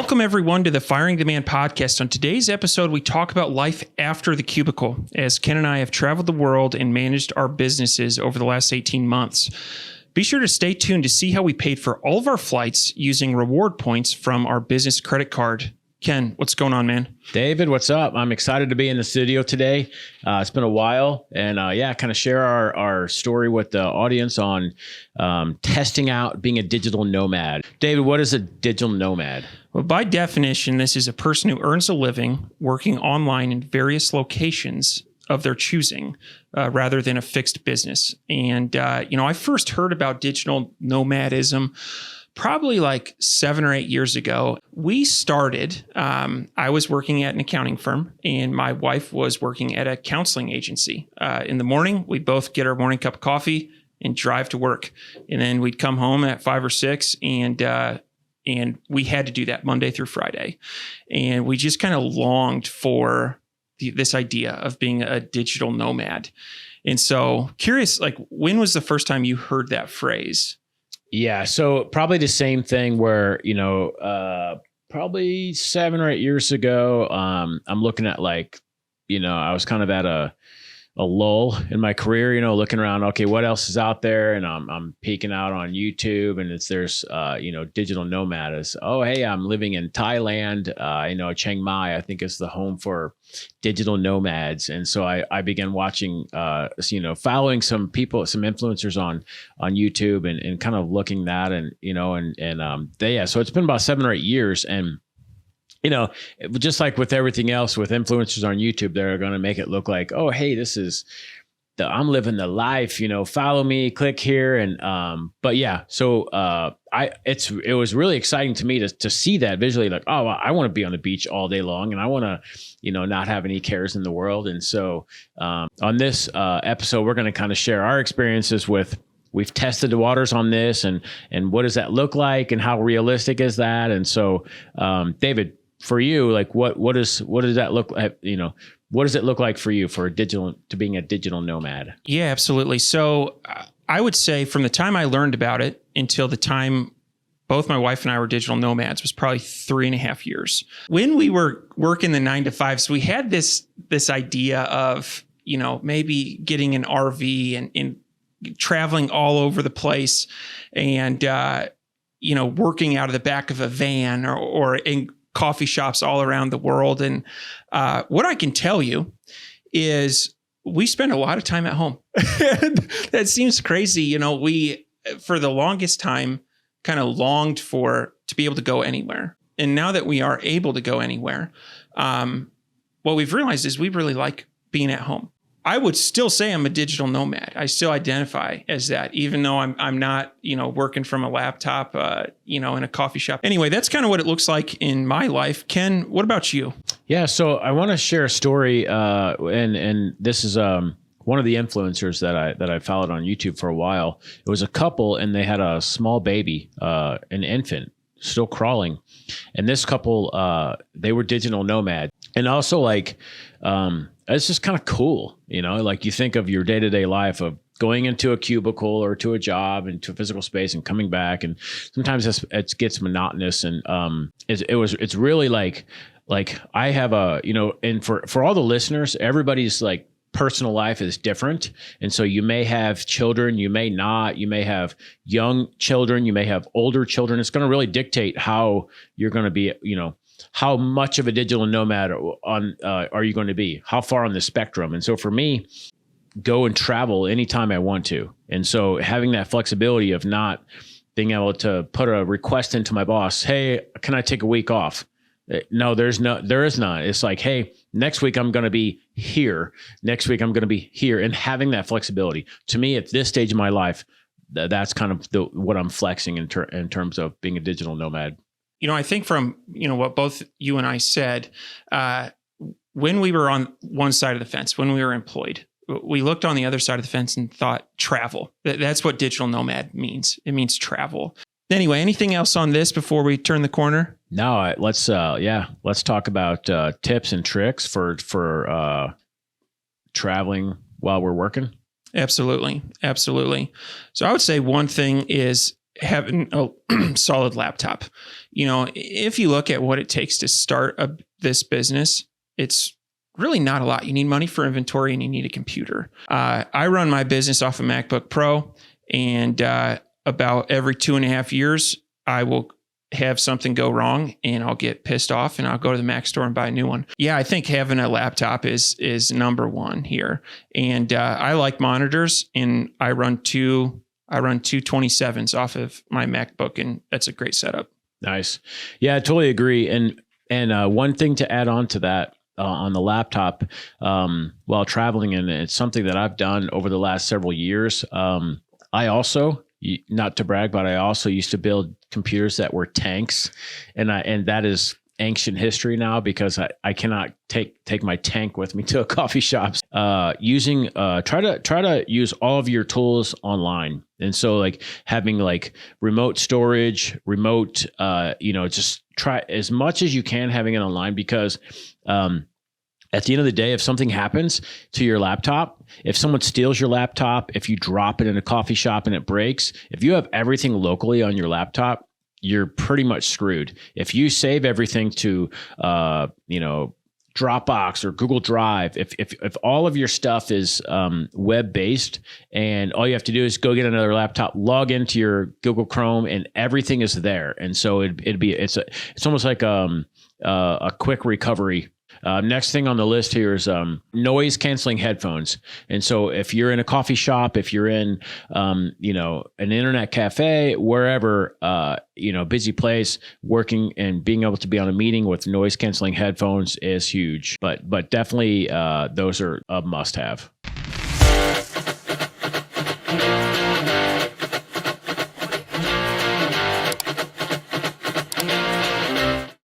Welcome, everyone, to the Firing Demand podcast. On today's episode, we talk about life after the cubicle, as Ken and I have traveled the world and managed our businesses over the last 18 months. Be sure to stay tuned to see how we paid for all of our flights using reward points from our business credit card. Ken, what's going on, man? David, what's up? I'm excited to be in the studio today. It's been a while, and kind of share our story with the audience on testing out being a digital nomad. David, what is a digital nomad? Well, by definition, this is a person who earns a living working online in various locations of their choosing, rather than a fixed business. And, I first heard about digital nomadism probably like 7 or 8 years ago. We started, I was working at an accounting firm and my wife was working at a counseling agency. In the morning, we'd both get our morning cup of coffee and drive to work. And then we'd come home at 5 or 6 and we had to do that Monday through Friday. And we just kind of longed for this idea of being a digital nomad. And so curious, like, when was the first time you heard that phrase? Yeah, so probably the same thing where, probably 7 or 8 years ago, I'm looking at I was kind of at a lull in my career, looking around, okay, what else is out there? And I'm peeking out on YouTube and there's digital nomads. Oh, hey, I'm living in Thailand. Chiang Mai, I think is the home for digital nomads. And so I began watching, following some people, some influencers on YouTube and kind of looking that so it's been about 7 or 8 years. And just like with everything else with influencers on YouTube, they're going to make it look like, oh, hey, I'm living the life, follow me, click here. And, it was really exciting to me to see that visually, like, oh, I want to be on the beach all day long and I want to, not have any cares in the world. And so, on this, episode, we're going to kind of share our experiences we've tested the waters on this and what does that look like and how realistic is that? And so, David, for you, like what does that look like? What does it look like for you to being a digital nomad? Yeah, absolutely. So I would say from the time I learned about it until the time both my wife and I were digital nomads was probably 3.5 years. When we were working the 9 to 5s, we had this idea of, maybe getting an RV and traveling all over the place and, working out of the back of a van or in coffee shops all around the world. And what I can tell you is we spend a lot of time at home. That seems crazy. We, for the longest time, kind of longed to be able to go anywhere. And now that we are able to go anywhere, what we've realized is we really like being at home. I would still say I'm a digital nomad. I still identify as that, even though I'm not, working from a laptop, in a coffee shop. Anyway, that's kind of what it looks like in my life. Ken, what about you? Yeah, so I want to share a story, and this is one of the influencers that I followed on YouTube for a while. It was a couple, and they had a small baby, an infant, still crawling, and this couple, they were digital nomads, and also it's just kind of cool, like you think of your day-to-day life of going into a cubicle or to a job into a physical space and coming back. And sometimes it gets monotonous. And it's really like I have and for all the listeners, everybody's personal life is different. And so you may have children, you may not, you may have young children, you may have older children. It's going to really dictate how you're going to be, how much of a digital nomad are you going to be? How far on the spectrum? And so for me, go and travel anytime I want to. And so having that flexibility of not being able to put a request into my boss, hey, can I take a week off? No, there is none. It's like, hey, next week I'm going to be here. Next week I'm going to be here. And having that flexibility, to me, at this stage of my life, that's kind of what I'm flexing in terms of being a digital nomad. I think from, what both you and I said, when we were on one side of the fence, when we were employed, we looked on the other side of the fence and thought travel. That's what digital nomad means. It means travel. Anyway, anything else on this before we turn the corner? No, let's talk about tips and tricks for traveling while we're working. Absolutely. So I would say one thing is having a solid laptop. You know, if you look at what it takes to start this business, it's really not a lot. You need money for inventory and you need a computer. I run my business off a MacBook Pro, and about every 2.5 years, I will have something go wrong and I'll get pissed off and I'll go to the Mac store and buy a new one. Yeah, I think having a laptop is number one here. And I like monitors, and I run two 27s off of my MacBook, and that's a great setup. Nice. Yeah, I totally agree. And one thing to add on to that, on the laptop, while traveling, and it's something that I've done over the last several years. I also, not to brag, but I also used to build computers that were tanks, and that is ancient history now, because I cannot take my tank with me to a coffee shop. Try to use all of your tools online. And so like having like remote storage, just try as much as you can having it online, because at the end of the day, if something happens to your laptop, if someone steals your laptop, if you drop it in a coffee shop and it breaks, if you have everything locally on your laptop, you're pretty much screwed. If you save everything to, Dropbox or Google Drive, if all of your stuff is web-based, and all you have to do is go get another laptop, log into your Google Chrome, and everything is there. And so it's almost like a quick recovery. Next thing on the list here is noise canceling headphones. And so if you're in a coffee shop, if you're in an internet cafe, wherever, busy place, working and being able to be on a meeting with noise canceling headphones is huge. But definitely those are a must have.